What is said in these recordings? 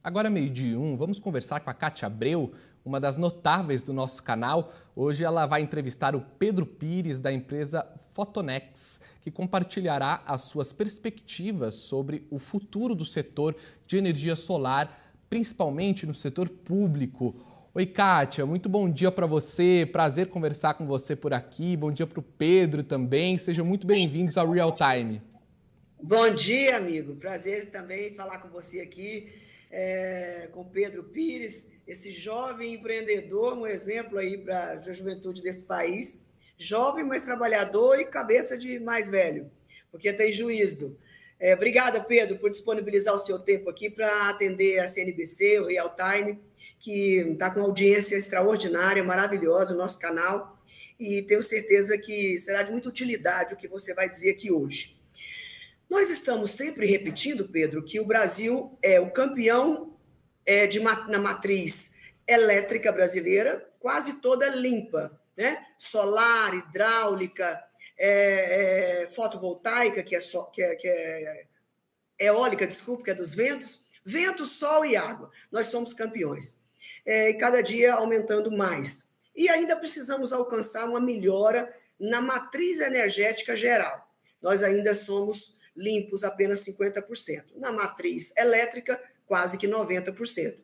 Agora, 12h01, vamos conversar com a Kátia Abreu, uma das notáveis do nosso canal. Hoje ela vai entrevistar o Pedro Pires, da empresa Photonex, que compartilhará as suas perspectivas sobre o futuro do setor de energia solar, principalmente no setor público. Oi, Kátia, muito bom dia para você, prazer conversar com você por aqui, bom dia para o Pedro também, sejam muito bem-vindos ao Real Time. Bom dia, amigo, prazer também falar com você aqui, com o Pedro Pires, esse jovem empreendedor, um exemplo aí para a juventude desse país, jovem, mas trabalhador e cabeça de mais velho, porque tem juízo. Obrigada, Pedro, por disponibilizar o seu tempo aqui para atender a CNBC, o Real Time, que está com uma audiência extraordinária, maravilhosa, o nosso canal, e tenho certeza que será de muita utilidade o que você vai dizer aqui hoje. Nós estamos sempre repetindo, Pedro, que o Brasil é o campeão na matriz elétrica brasileira, quase toda limpa, né? Solar, hidráulica, fotovoltaica, que é eólica, desculpa, que é dos ventos, vento, sol e água. Nós somos campeões. E cada dia aumentando mais. E ainda precisamos alcançar uma melhora na matriz energética geral. Nós ainda somos limpos apenas 50%. Na matriz elétrica, quase que 90%.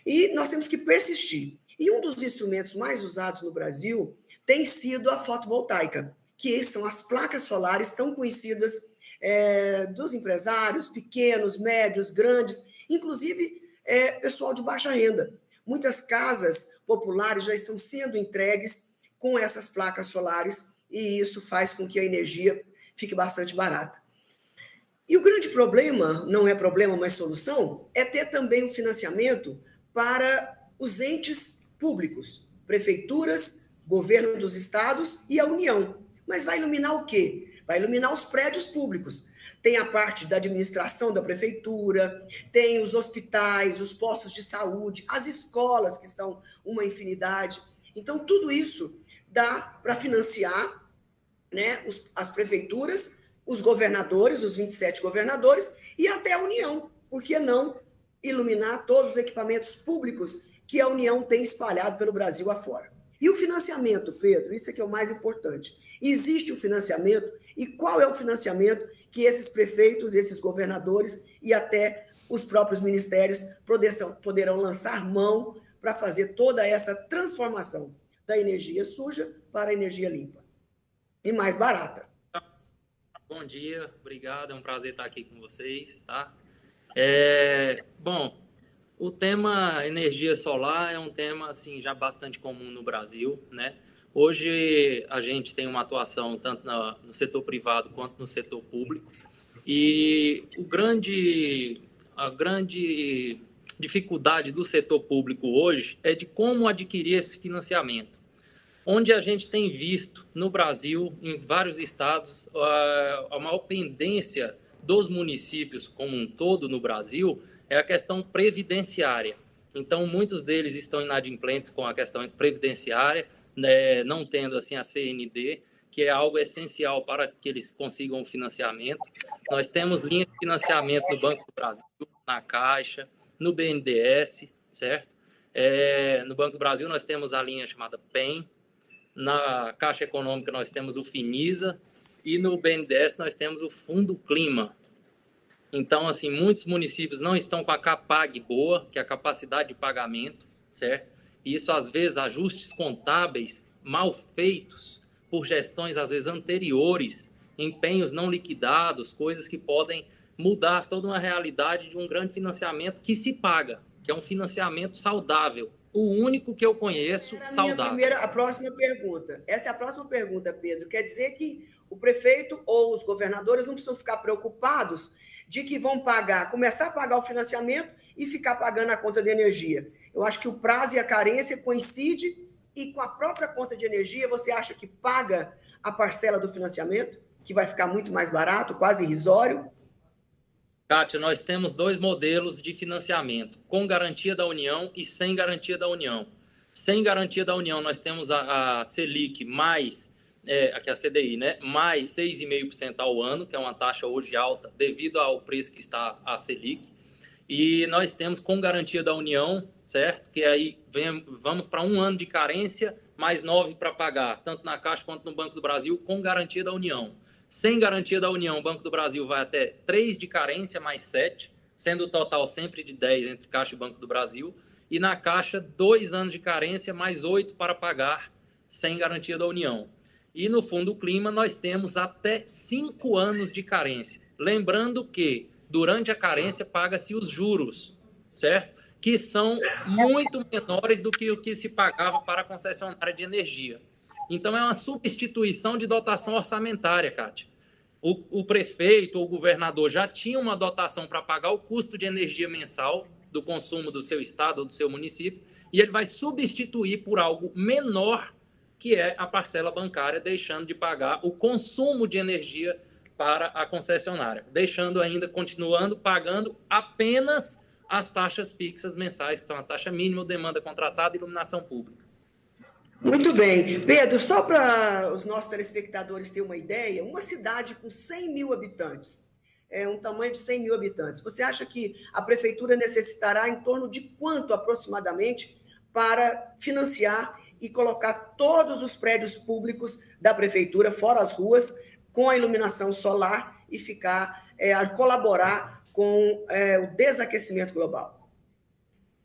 E nós temos que persistir. E um dos instrumentos mais usados no Brasil tem sido a fotovoltaica, que são as placas solares tão conhecidas dos empresários, pequenos, médios, grandes, inclusive pessoal de baixa renda. Muitas casas populares já estão sendo entregues com essas placas solares e isso faz com que a energia fique bastante barata. E o grande problema, não é problema, mas solução, é ter também um financiamento para os entes públicos, prefeituras, governo dos estados e a União. Mas vai iluminar o quê? Vai iluminar os prédios públicos. Tem a parte da administração da prefeitura, tem os hospitais, os postos de saúde, as escolas, que são uma infinidade. Então, tudo isso dá para financiar, né, as prefeituras, os governadores, os 27 governadores, e até a União. Por que não iluminar todos os equipamentos públicos que a União tem espalhado pelo Brasil afora? E o financiamento, Pedro, isso é que é o mais importante. Existe o financiamento, e qual é o financiamento que esses prefeitos, esses governadores e até os próprios ministérios poderão lançar mão para fazer toda essa transformação da energia suja para a energia limpa e mais barata? Bom dia, obrigado, é um prazer estar aqui com vocês, tá? Bom, o tema energia solar é um tema, assim, já bastante comum no Brasil, né? Hoje a gente tem uma atuação tanto no setor privado quanto no setor público e a grande dificuldade do setor público hoje é de como adquirir esse financiamento. Onde a gente tem visto no Brasil, em vários estados, a maior pendência dos municípios como um todo no Brasil é a questão previdenciária. Então, muitos deles estão inadimplentes com a questão previdenciária, né, não tendo assim a CND, que é algo essencial para que eles consigam o financiamento. Nós temos linha de financiamento no Banco do Brasil, na Caixa, no BNDES, certo? No Banco do Brasil nós temos a linha chamada PEN, na Caixa Econômica nós temos o Finisa e no BNDES nós temos o Fundo Clima. Então, assim, muitos municípios não estão com a CAPAG boa, que é a capacidade de pagamento, certo? E isso, às vezes, ajustes contábeis mal feitos por gestões, às vezes, anteriores, empenhos não liquidados, coisas que podem mudar toda uma realidade de um grande financiamento que se paga, que é um financiamento saudável. O único que eu conheço saudável. A próxima pergunta. Essa é a próxima pergunta, Pedro. Quer dizer que o prefeito ou os governadores não precisam ficar preocupados de que vão começar a pagar o financiamento e ficar pagando a conta de energia. Eu acho que o prazo e a carência coincidem e com a própria conta de energia você acha que paga a parcela do financiamento, que vai ficar muito mais barato, quase irrisório? Kátia, nós temos dois modelos de financiamento, com garantia da União e sem garantia da União. Sem garantia da União, nós temos a Selic mais, aqui a CDI, né? Mais 6,5% ao ano, que é uma taxa hoje alta devido ao preço que está a Selic. E nós temos com garantia da União, certo? Que aí vamos para 1 ano de carência, mais 9 para pagar, tanto na Caixa quanto no Banco do Brasil, com garantia da União. Sem garantia da União, o Banco do Brasil vai até 3 de carência, mais 7, sendo o total sempre de 10 entre Caixa e Banco do Brasil. E na Caixa, 2 anos de carência, mais 8 para pagar, sem garantia da União. E no Fundo Clima, nós temos até 5 anos de carência. Lembrando que, durante a carência, paga-se os juros, certo? Que são muito menores do que o que se pagava para a concessionária de energia. Então, é uma substituição de dotação orçamentária, Kátia. O prefeito ou o governador já tinha uma dotação para pagar o custo de energia mensal do consumo do seu estado ou do seu município, e ele vai substituir por algo menor, que é a parcela bancária, deixando de pagar o consumo de energia para a concessionária, continuando pagando apenas as taxas fixas mensais, que são a taxa mínima, demanda contratada e iluminação pública. Muito bem. Pedro, só para os nossos telespectadores terem uma ideia, uma cidade com 100 mil habitantes, um tamanho de 100 mil habitantes, você acha que a prefeitura necessitará em torno de quanto aproximadamente para financiar e colocar todos os prédios públicos da prefeitura, fora as ruas, com a iluminação solar e colaborar com o desaquecimento global?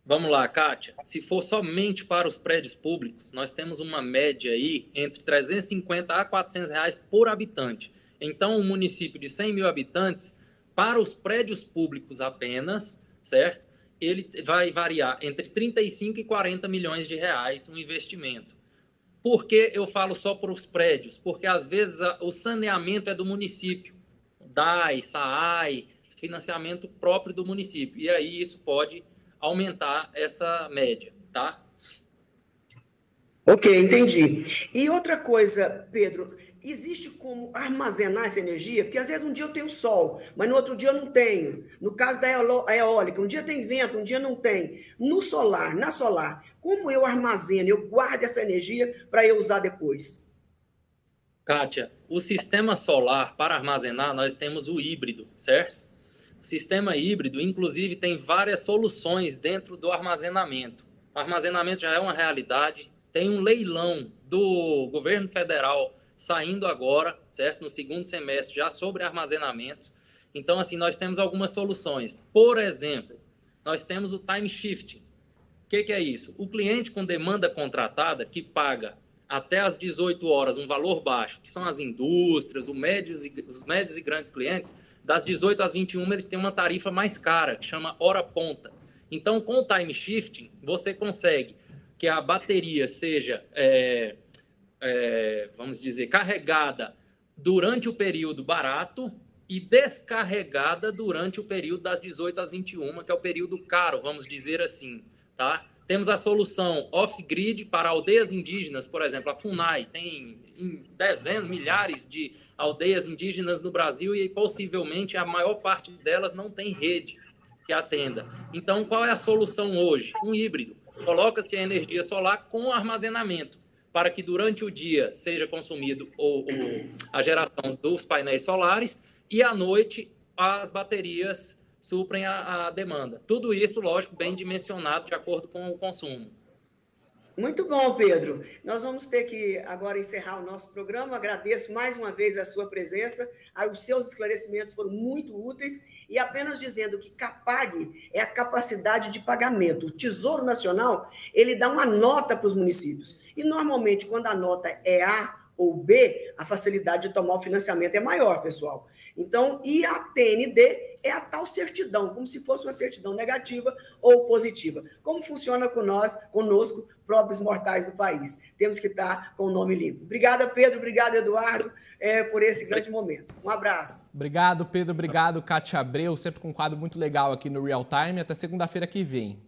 Vamos lá, Kátia. Se for somente para os prédios públicos, nós temos uma média aí entre 350 a 400 reais por habitante. Então, um município de 100 mil habitantes, para os prédios públicos apenas, certo? Ele vai variar entre 35 e 40 milhões de reais um investimento. Por que eu falo só para os prédios? Porque, às vezes, o saneamento é do município. DAI, SAAI, financiamento próprio do município. E aí isso pode aumentar essa média, tá? Ok, entendi. E outra coisa, Pedro, existe como armazenar essa energia? Porque às vezes um dia eu tenho sol, mas no outro dia eu não tenho. No caso da eólica, um dia tem vento, um dia não tem. Na solar, como eu armazeno, eu guardo essa energia para eu usar depois? Kátia, o sistema solar, para armazenar, nós temos o híbrido, certo? O sistema híbrido, inclusive, tem várias soluções dentro do armazenamento. O armazenamento já é uma realidade. Tem um leilão do governo federal saindo agora, certo? No segundo semestre, já sobre armazenamentos. Então, assim, nós temos algumas soluções. Por exemplo, nós temos o time shifting. O que é isso? O cliente com demanda contratada, que paga até às 18 horas um valor baixo, que são as indústrias, os médios e grandes clientes, das 18 às 21 eles têm uma tarifa mais cara, que chama hora ponta. Então, com o time shifting, você consegue que a bateria seja, vamos dizer, carregada durante o período barato e descarregada durante o período das 18 às 21, que é o período caro, vamos dizer assim, tá? Temos a solução off-grid para aldeias indígenas, por exemplo, a FUNAI tem dezenas, milhares de aldeias indígenas no Brasil e possivelmente a maior parte delas não tem rede que atenda. Então, qual é a solução hoje? Um híbrido. Coloca-se a energia solar com armazenamento, para que durante o dia seja consumido a geração dos painéis solares e à noite as baterias suprem a demanda. Tudo isso, lógico, bem dimensionado de acordo com o consumo. Muito bom, Pedro. Nós vamos ter que agora encerrar o nosso programa. Agradeço mais uma vez a sua presença. Os seus esclarecimentos foram muito úteis. E apenas dizendo que CAPAG é a capacidade de pagamento. O Tesouro Nacional, ele dá uma nota para os municípios. E, normalmente, quando a nota é A ou B, a facilidade de tomar o financiamento é maior, pessoal. Então, e a TND é a tal certidão, como se fosse uma certidão negativa ou positiva. Como funciona conosco, próprios mortais do país. Temos que estar com o nome limpo. Obrigada, Pedro. Obrigado, Eduardo, por esse grande momento. Um abraço. Obrigado, Pedro. Obrigado, Kátia Abreu. Sempre com um quadro muito legal aqui no Real Time. Até segunda-feira que vem.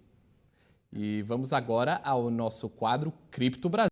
E vamos agora ao nosso quadro Cripto Brasil.